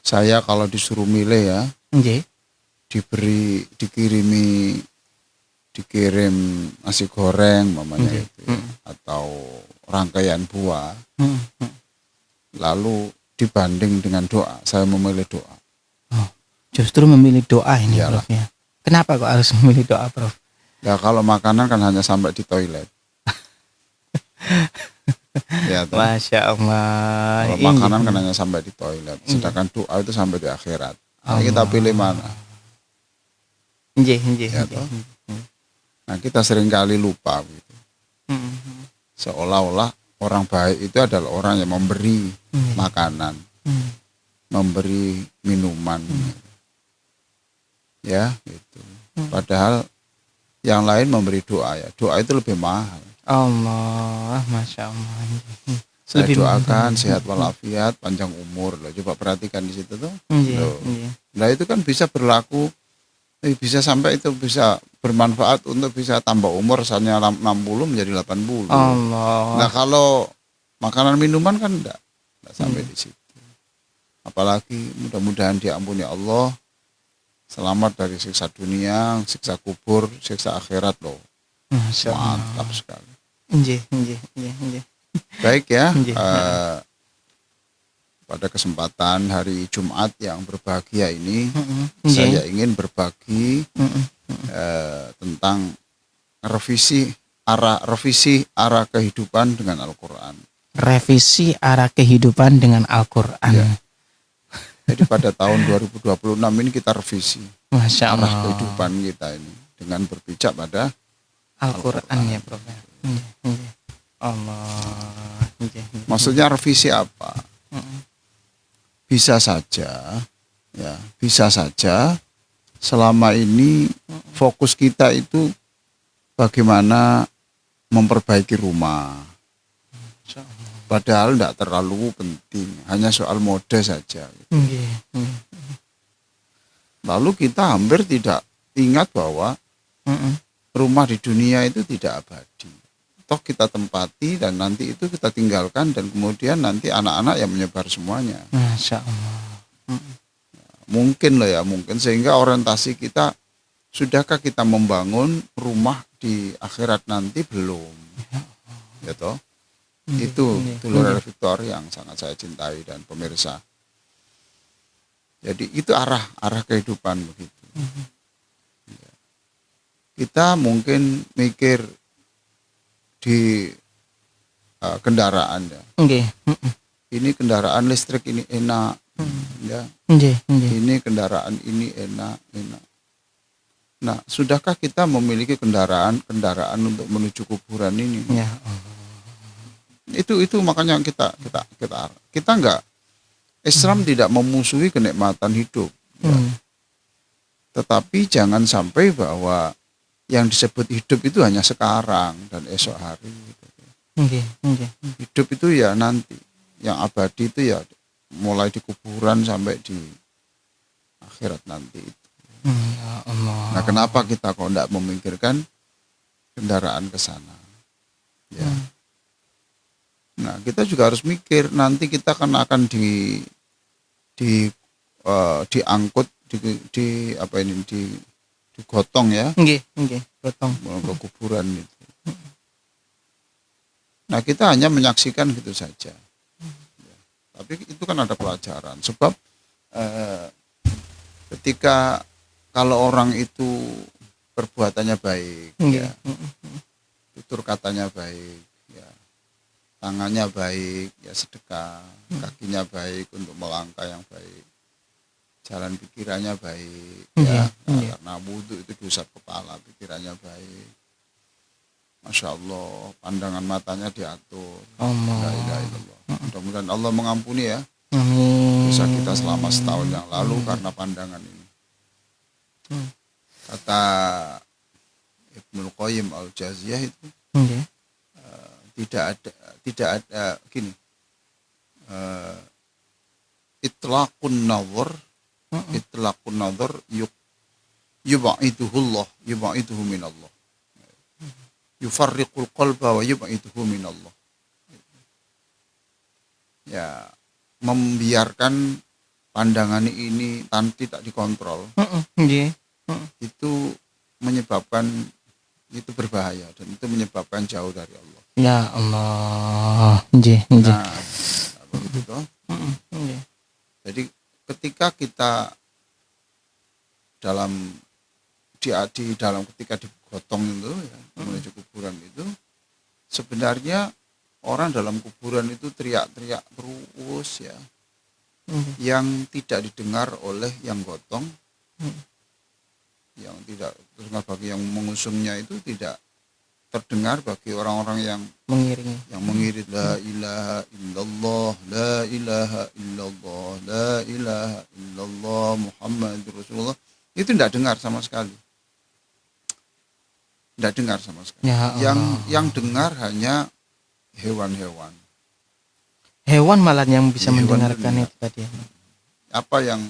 Saya kalau disuruh milih ya, Nggih. dikirim nasi goreng mamanya Nggih. itu ya, atau rangkaian buah, Heeh, heeh. lalu dibanding dengan doa, saya memilih doa. Oh, justru memilih doa ini, Iyalah. Prof ya. Kenapa kok harus memilih doa, Prof? Ya kalau makanan kan hanya sampai di toilet. Ya toh. Masya Allah. Kalau makanan kan hanya sampai di toilet, sedangkan doa itu sampai di akhirat. Nah, kita pilih mana? Nggih, nggih, Ya nggih. toh. Nah, kita seringkali lupa gitu. Seolah-olah orang baik itu adalah orang yang memberi makanan, memberi minuman. Ya, gitu. Padahal yang lain memberi doa ya. Doa itu lebih mahal. Allah, Masya Allah. Saya Lebih doakan sehat walafiat, panjang umur loh. Coba perhatikan di situ tuh. Nggih, Loh. nggih. Nah, itu kan bisa berlaku, bisa sampai itu bisa bermanfaat untuk bisa tambah umur, misalnya 60 menjadi 80. Allah. Nah, kalau makanan minuman kan enggak sampai di situ. Apalagi mudah-mudahan diampuni Allah, selamat dari siksa dunia, siksa kubur, siksa akhirat loh. Masya Allah. Mantap sekali. Nggih, nggih, nggih, nggih. Baik ya, Nggih. pada kesempatan hari Jumat yang berbahagia ini, Nggih. saya ingin berbagi tentang revisi arah kehidupan dengan Al-Quran. Revisi arah kehidupan dengan Al-Quran. Ya. Jadi pada tahun 2026 ini kita revisi Masya arah Allah. kehidupan kita ini dengan berpijak pada Al-Quran ya, Prof. Nggih, nggih. Allah. Nggih, nggih. maksudnya revisi apa? Bisa saja, ya, bisa saja selama ini fokus kita itu bagaimana memperbaiki rumah. Masya Allah. Padahal tidak terlalu penting, hanya soal mode saja. Nggih, nggih. Lalu kita hampir tidak ingat bahwa rumah di dunia itu tidak abadi. Toh kita tempati dan nanti itu kita tinggalkan dan kemudian nanti anak-anak yang menyebar semuanya. Masya Allah. Mungkin loh ya, mungkin sehingga orientasi kita, sudahkah kita membangun rumah di akhirat nanti? Belum. Ya toh? Itu Lorel Victor yang sangat saya cintai dan pemirsa. Jadi itu arah kehidupan begitu. Ya. Kita mungkin mikir di kendaraan ya. Nggih. Ini kendaraan listrik ini enak, ya. Nggih, nggih. Ini kendaraan ini enak. Nah, sudahkah kita memiliki kendaraan untuk menuju kuburan ini? Ya. Itu makanya kita enggak, Islam tidak memusuhi kenikmatan hidup, ya. Tetapi jangan sampai bahwa yang disebut hidup itu hanya sekarang dan esok hari. Nggih, nggih. Hidup itu ya nanti, yang abadi itu ya mulai di kuburan sampai di akhirat nanti itu. Ya Allah. Nah, kenapa kita kok enggak memikirkan kendaraan ke sana? Ya. Nah, kita juga harus mikir nanti kita akan diangkut digotong ya. Nggih, nggih. Gotong. Ke kuburan itu. Nah, kita hanya menyaksikan gitu saja. Ya. Tapi itu kan ada pelajaran. Sebab ketika kalau orang itu perbuatannya baik, ya, tutur katanya baik, ya, tangannya baik, ya sedekah, kakinya baik untuk melangkah yang baik, jalan pikirannya baik, ya, karena wudhu itu diusap kepala, pikirannya baik. Masya Allah, pandangan matanya diatur. La ilaha illallah. Mudah-mudahan Allah mengampuni ya dosa kita selama setahun yang lalu karena pandangan ini. Kata Ibnul Qayyim Al-Jauziyah itu tidak ada gini, itlaqun nazar yub'iduhu minallah, yufarriqul qalba wa yub'iduhu minallah. Ya, membiarkan pandangan ini tidak dikontrol, Nggih. itu menyebabkan itu berbahaya dan itu menyebabkan jauh dari Allah. Ya Allah. Nggih, nggih. Nah, begitu toh. Nggih. Jadi ketika kita ketika digotong itu ya, menuju kuburan itu, sebenarnya orang dalam kuburan itu teriak-teriak terus ya, yang tidak didengar oleh yang gotong, yang tidak terdengar bagi yang mengusungnya, itu tidak terdengar bagi orang-orang yang mengiring la ilaha illallah, la ilaha illallah, la ilaha illallah Muhammadur Rasulullah, itu tidak dengar sama sekali. Tidak dengar sama sekali. Ya yang dengar hanya hewan-hewan. Hewan malah yang bisa Hewan mendengarkan mendengar. itu tadi. Apa yang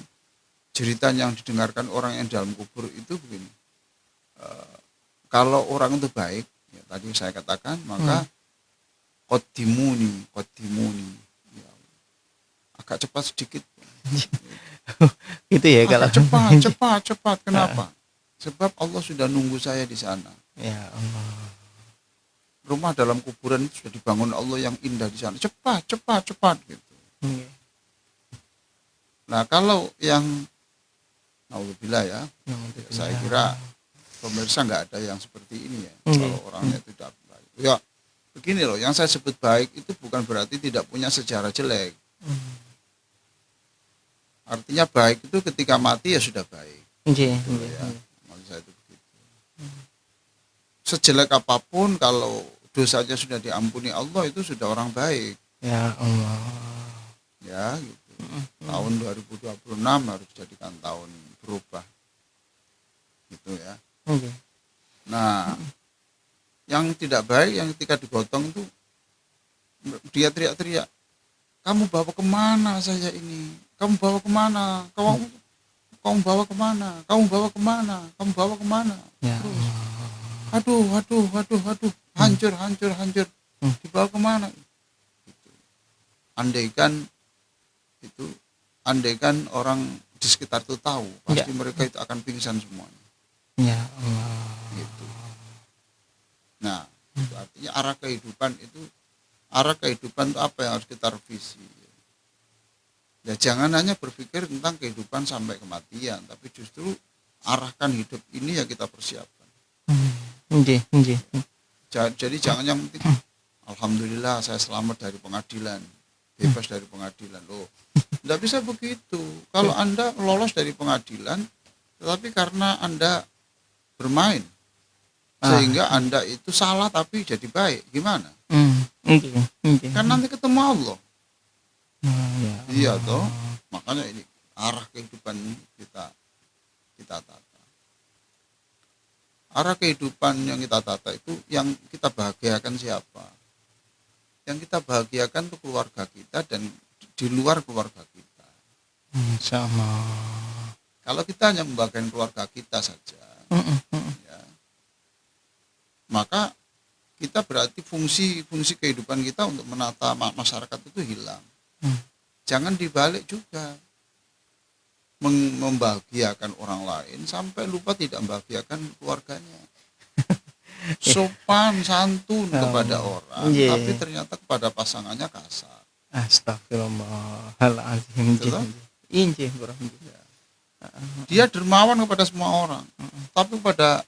jeritan yang didengarkan orang yang dalam kubur itu begini. Kalau orang itu baik, ya, tadi saya katakan, maka qaddimuni, ya, agak cepat sedikit. Gitu ya kalau Cepat. Kenapa? Sebab Allah sudah nunggu saya di sana. Ya Allah. Rumah dalam kuburan itu sudah dibangun Allah yang indah di sana. Cepat gitu. Nah, kalau yang naudzubillah ya, saya kira pemirsa nggak ada yang seperti ini ya. Kalau orangnya tidak baik. Ya, begini loh, yang saya sebut baik itu bukan berarti tidak punya sejarah jelek. Artinya baik itu ketika mati ya sudah baik. Ya. Maksud saya itu begitu. Sejelek apapun, kalau dosanya sudah diampuni Allah, itu sudah orang baik. Ya Allah. Ya, gitu. Tahun 2026 harus dijadikan tahun berubah. Gitu ya. Nah, yang tidak baik yang ketika digotong itu dia teriak-teriak, kamu bawa kemana saya ini? Kamu bawa kemana? Kamu bawa kemana? Kamu bawa kemana? Kamu bawa kemana? Ya. Aduh, hancur. Dibawa kemana? Gitu. Andaikan orang di sekitar itu tahu, pasti mereka itu akan pingsan semuanya. Ya Allah. Gitu. Nah, itu artinya arah kehidupan itu apa yang harus kita revisi. Ya, jangan hanya berpikir tentang kehidupan sampai kematian, tapi justru arahkan hidup ini ya kita persiapkan. Jadi jangan yang penting alhamdulillah saya selamat dari pengadilan, bebas dari pengadilan. Loh, tidak bisa begitu. Kalau Anda lolos dari pengadilan, tetapi karena Anda bermain, sehingga Anda itu salah tapi jadi baik, gimana? Kan nanti ketemu Allah. Iya toh, makanya ini arah kehidupan kita tata. Arah kehidupan yang kita tata itu yang kita bahagiakan siapa? Yang kita bahagiakan itu keluarga kita dan di luar keluarga kita. Sama. Kalau kita hanya membahagiakan keluarga kita saja, ya, maka kita berarti fungsi kehidupan kita untuk menata masyarakat itu hilang. Jangan dibalik juga, membahagiakan orang lain sampai lupa tidak membahagiakan keluarganya. Sopan santun kepada orang, tapi ternyata kepada pasangannya kasar. Astagfirullahaladzim. Bro. Dia dermawan kepada semua orang, tapi kepada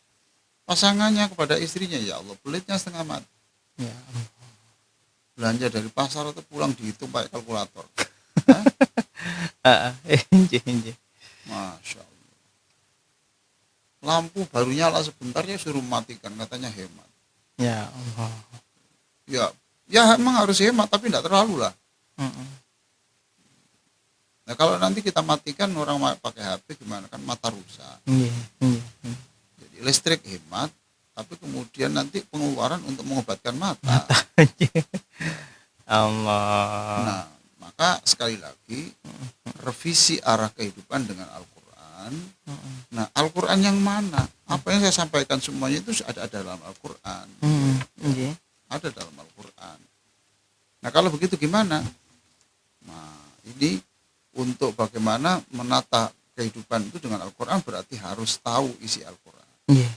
pasangannya, kepada istrinya, ya Allah, pelitnya setengah mati. Ya Allah. Belanja dari pasar atau pulang dihitung pakai kalkulator. Masya Allah. Lampu baru nyala sebentar ya suruh matikan, katanya hemat. Ya Allah. Ya emang harus hemat, tapi tidak terlalu lah. Nah, kalau nanti kita matikan orang pakai HP gimana, kan mata rusak. Jadi listrik hemat, tapi kemudian nanti pengeluaran untuk mengobatkan mata. Allah. Nah, maka sekali lagi revisi arah kehidupan dengan Al-Quran. Nah, Al-Quran yang mana? Apa yang saya sampaikan semuanya itu ada dalam Al-Quran. Ada dalam Al-Quran. Nah, kalau begitu gimana? Nah, ini untuk bagaimana menata kehidupan itu dengan Al-Quran berarti harus tahu isi Al-Quran. Iya,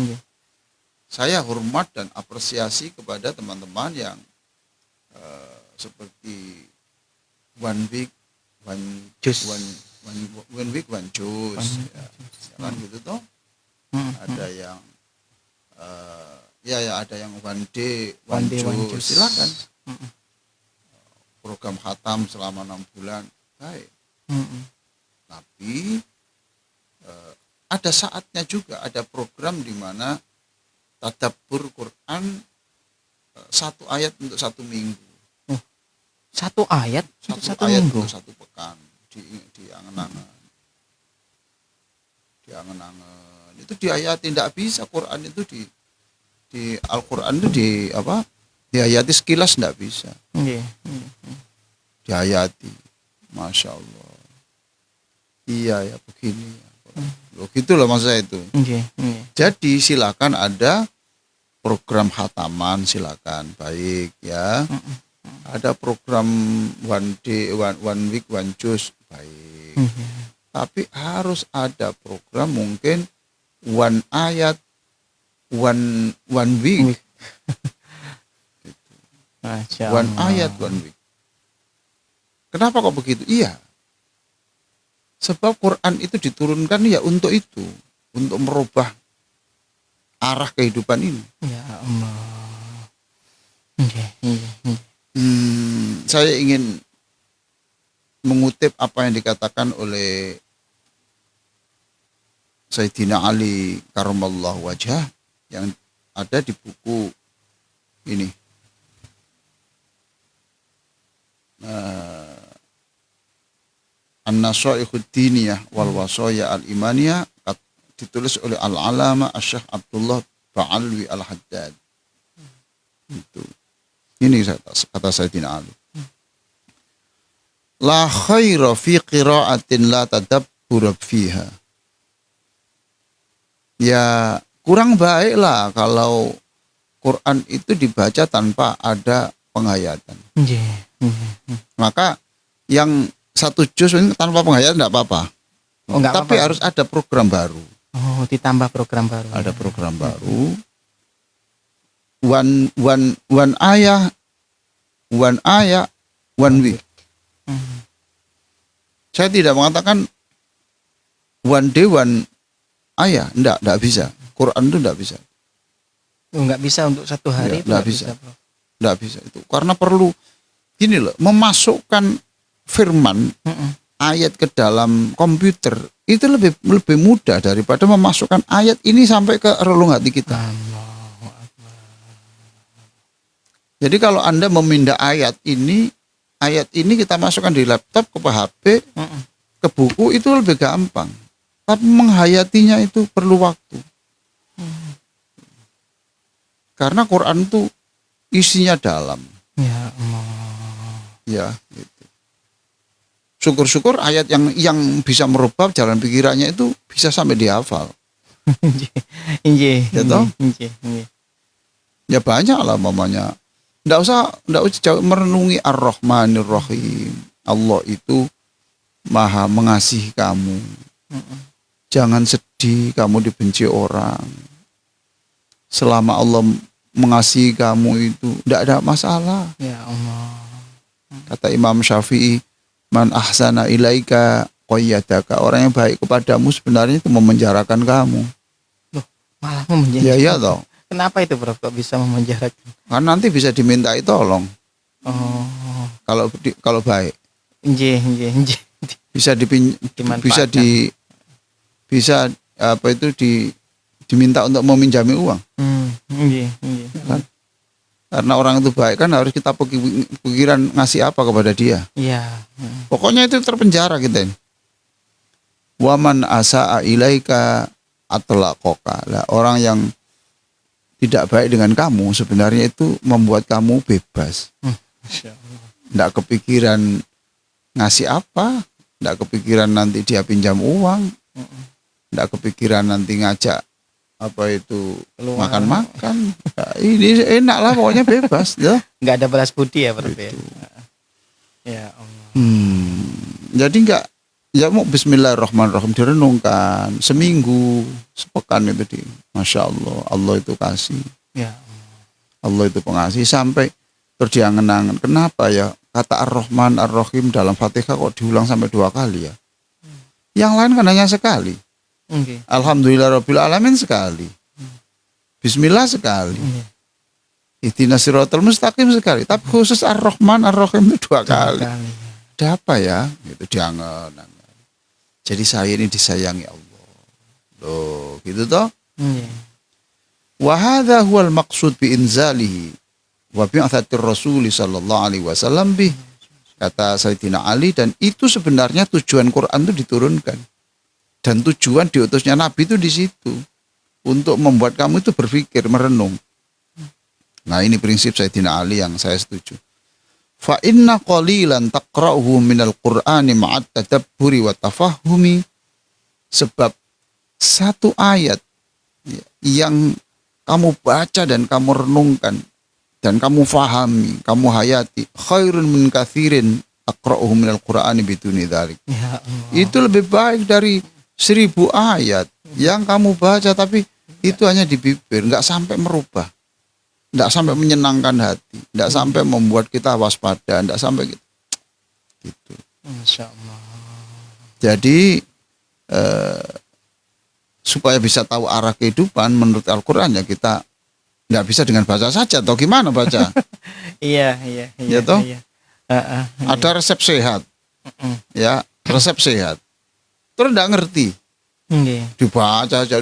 iya. Saya hormat dan apresiasi kepada teman-teman yang seperti one week one juice, one week one juice, ya kan gitu toh. Ada yang ada yang one day one juice. Silakan. Program khatam selama 6 bulan baik. Tapi ada saatnya juga, ada program di mana tadabbur Quran 1 ayat untuk 1 minggu. 1 ayat untuk 1 ayat minggu. Untuk 1 pekan di angen-angen. Di angen-angen. Itu diayati, tidak bisa Quran itu di Al-Quran itu diayati sekilas tidak bisa. Diayati. Masya Allah. Iya ya begini. Begitu loh maksud saya itu. Jadi silakan ada program khataman, silakan, baik ya. Ada program one day one week one juice, baik. Tapi harus ada program mungkin one ayat one week. One ayat one week. Kenapa kok begitu? Iya. Sebab Quran itu diturunkan ya untuk itu, untuk merubah arah kehidupan ini. Ya Allah. Saya ingin mengutip apa yang dikatakan oleh Sayyidina Ali Karamallahu Wajhah yang ada di buku ini. An-Nasaikhud Diniyah wal Wasaya al-Imaniyah, ditulis oleh Al-Alama Asy-Syaikh Abdullah Ba'alwi Al-Haddad. Itu. Ini kata Sayyidina Ali. La khaira fi qira'atin la tadabbur fiha. Ya kurang baiklah kalau Quran itu dibaca tanpa ada penghayatan. Maka yang 1 juz ini tanpa penghayatan tidak apa-apa. Tapi harus ada program baru. Oh, ditambah program baru. Ada program baru. One ayah one week. Saya tidak mengatakan one day one ayah, enggak bisa. Quran itu enggak bisa. Enggak bisa untuk 1 hari. Enggak bisa. Enggak bisa itu. Karena perlu gini loh, memasukkan firman ayat ke dalam komputer itu lebih mudah daripada memasukkan ayat ini sampai ke relung hati kita. Jadi kalau Anda memindah ayat ini kita masukkan di laptop, ke HP, ke buku itu lebih gampang. Tapi menghayatinya itu perlu waktu. Karena Quran itu isinya dalam. Ya Allah. Ya, gitu. Syukur-syukur ayat yang bisa merubah jalan pikirannya itu bisa sampai dihafal. Ya banyak lah mamanya. Nggak usah jauh merenungi Ar-Rahmanir Rahim. Allah itu Maha mengasihi kamu. Jangan sedih kamu dibenci orang. Selama Allah mengasihi kamu itu tidak ada masalah. Ya Allah. Kata Imam Syafi'i, man ahsana ilaika qayyadaka. Orang yang baik kepadamu sebenarnya itu memenjarakan kamu. Loh, malah memenjarakan. Ya toh. Kenapa itu, Prof? Kok bisa memenjarakan? Kan nanti bisa dimintai tolong. Oh. Kalau baik. Bisa diminta untuk meminjami uang. Kan? Karena orang itu baik kan harus kita pikiran ngasih apa kepada dia. Iya. Pokoknya itu terpenjara kita ini. Waman asa'a ilaika atlaqaka. Lah orang yang tidak baik dengan kamu sebenarnya itu membuat kamu bebas. Tidak kepikiran ngasih apa, tidak kepikiran nanti dia pinjam uang, tidak kepikiran nanti ngajak makan-makan. Nah, ini enak lah pokoknya bebas ya. Nggak ada balas budi ya, Prof. Ya Allah. Jadi enggak, ya mau Bismillahirrahmanirrahim direnungkan seminggu, sepekan itu Masya Allah, Allah itu kasih. Ya. Allah itu pengasih sampai terus dia ngenangan. Kenapa ya kata Ar-Rahman Ar-Rahim dalam Fatihah kok diulang sampai 2 kali ya? Yang lain kan hanya sekali. Okay. Alhamdulillahirabbil alamin sekali. Bismillah sekali. Ihdinas siratal mustaqim sekali. Tapi khusus Ar-Rahman Ar-Rahim itu 2 kali. Ada apa ya? Itu jangan. Jadi saya ini disayangi Allah. Loh, gitu toh? Wa hadza huwal maqsud bi inzalihi wa bi'atsatir Rasul sallallahu alaihi wasallam bih. Kata Sayyidina Ali, dan itu sebenarnya tujuan Quran itu diturunkan. Dan tujuan diutusnya Nabi itu di situ. Untuk membuat kamu itu berpikir, merenung. Nah, ini prinsip Sayyidina Ali yang saya setuju. Fa inna qalilan taqra'uhu minal Qur'ani ma'at tadabburi wa tafahumi. Sebab satu ayat yang kamu baca dan kamu renungkan dan kamu fahami, kamu hayati, khairun min katsirin aqra'uhu minal Qur'ani biduni dzalik. Ya Allah. Itu lebih baik dari 1000 ayat yang kamu baca tapi itu hanya di bibir, enggak sampai merubah. Enggak sampai menyenangkan hati, enggak sampai membuat kita waspada, enggak sampai gitu. Masya Allah. Jadi supaya bisa tahu arah kehidupan menurut Al-Quran ya kita nggak bisa dengan baca saja atau gimana baca. Iya. Ya toh? Iya. Ada resep sehat. Ya, resep sehat. Terus nggak ngerti. Dibaca aja.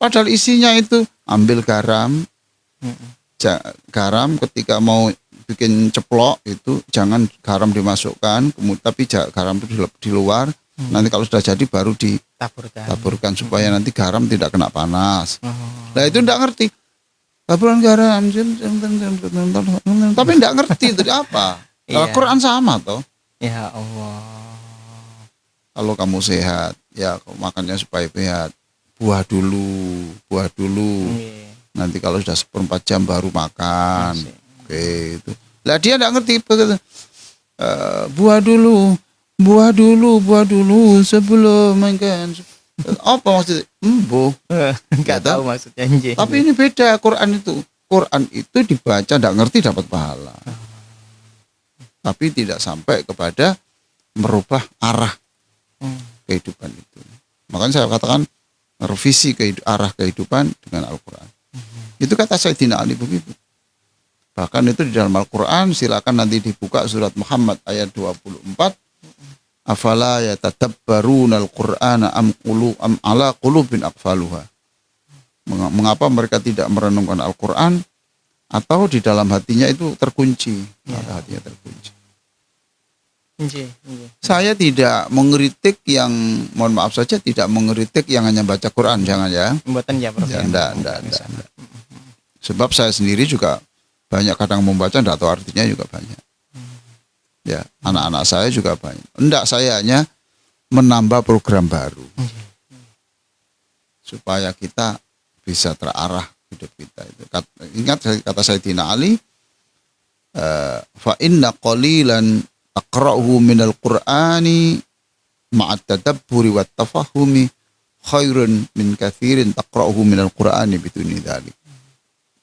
Padahal isinya itu ambil garam. Garam ketika mau bikin ceplok itu jangan garam dimasukkan, tapi garam itu di luar. Nanti kalau sudah jadi baru ditaburkan supaya nanti garam tidak kena panas. Nah itu enggak ngerti. Taburan garam, tapi enggak ngerti itu apa. Al-Quran sama toh. Ya Allah. Kalau kamu sehat, ya makannya supaya sehat. Buah dulu. Nanti kalau sudah 1/4 jam baru makan. Oke itu. Lah dia enggak ngerti. Buah dulu sebelum makan. Apa maksudnya? Enggak tahu maksudnya. Tapi ini beda Quran itu. Quran itu dibaca enggak ngerti dapat pahala. Tapi tidak sampai kepada merubah arah kehidupan itu. Makanya saya katakan revisi arah kehidupan dengan Al-Quran. Itu kata Sayyidina Ali begitu. Bahkan itu di dalam Al-Quran, silakan nanti dibuka surat Muhammad ayat 24. Afala yatadabbaruna al-Qur'ana am ala qulubin aqfaluha. Mengapa mereka tidak merenungkan Al-Quran atau di dalam hatinya itu terkunci, hatinya terkunci. Saya tidak mengkritik yang, mohon maaf saja, tidak mengkritik yang hanya baca Quran, jangan ya. Buatan ya, Prof. Enggak. Sebab saya sendiri juga banyak kadang membaca enggak tahu artinya juga banyak. Ya, anak-anak saya juga banyak. Enggak, saya hanya menambah program baru. Supaya kita bisa terarah hidup kita itu. Ingat kata Sayyidina Ali, fa inna qalilan aqra'uhu minal Qur'ani ma'at tadabburi wat tafahumi khairun min katsirin taqra'uhu minal Qur'ani biduni dzalik.